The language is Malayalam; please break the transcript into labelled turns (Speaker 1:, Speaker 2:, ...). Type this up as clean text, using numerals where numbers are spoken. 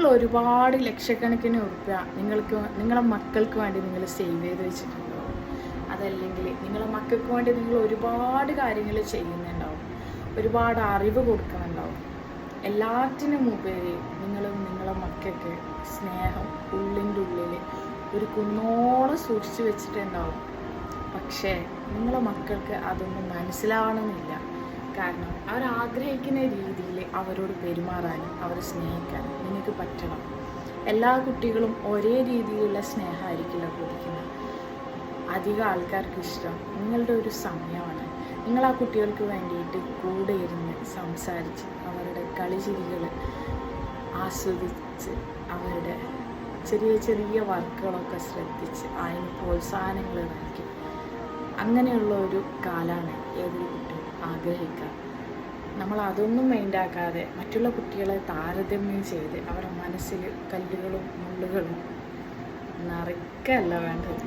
Speaker 1: നിങ്ങൾ ഒരുപാട് ലക്ഷക്കണക്കിന് ഉറുപ്പ്യ നിങ്ങളെ മക്കൾക്ക് വേണ്ടി നിങ്ങൾ സേവ് ചെയ്ത് വെച്ചിട്ടുണ്ടാവും. അതല്ലെങ്കിൽ നിങ്ങളെ മക്കൾക്ക് വേണ്ടി നിങ്ങൾ ഒരുപാട് കാര്യങ്ങൾ ചെയ്യുന്നുണ്ടാവും, ഒരുപാട് അറിവ് കൊടുക്കുന്നുണ്ടാവും. എല്ലാറ്റിനും ഉപരി നിങ്ങളെ മക്കൾക്ക് സ്നേഹം ഉള്ളിൻ്റെ ഉള്ളിൽ ഒരു കുന്നോളം സൂക്ഷിച്ചു വെച്ചിട്ടുണ്ടാവും. പക്ഷേ നിങ്ങളെ മക്കൾക്ക് അതൊന്നും മനസ്സിലാവണമെന്നില്ല. കാരണം അവരാഗ്രഹിക്കുന്ന രീതിയിൽ അവരോട് പെരുമാറാനും അവരെ സ്നേഹിക്കാനും നിങ്ങൾക്ക് പറ്റണം. എല്ലാ കുട്ടികളും ഒരേ രീതിയിലുള്ള സ്നേഹമായിരിക്കില്ല കൊടുക്കുന്നത്. അധികം ആൾക്കാർക്ക് ഇഷ്ടം നിങ്ങളുടെ ഒരു സമയമാണ്. നിങ്ങൾ ആ കുട്ടികൾക്ക് വേണ്ടിയിട്ട് കൂടെ ഇരുന്ന് സംസാരിച്ച് അവരുടെ കളിചിരികൾ ആസ്വദിച്ച് അവരുടെ ചെറിയ ചെറിയ വർക്കുകളൊക്കെ ശ്രദ്ധിച്ച് അതിന് പ്രോത്സാഹനങ്ങൾ നൽകി അങ്ങനെയുള്ള ഒരു കാലമാണ് ഏതൊരു കുട്ടിയും ആഗ്രഹിക്കുക. നമ്മൾ അതൊന്നും മൈൻഡാക്കാതെ മറ്റുള്ള കുട്ടികളെ താരതമ്യം ചെയ്ത് അവരുടെ മനസ്സിൽ കല്ലുകളും മുള്ളുകളും നിറയ്ക്കല്ല വേണ്ടത്.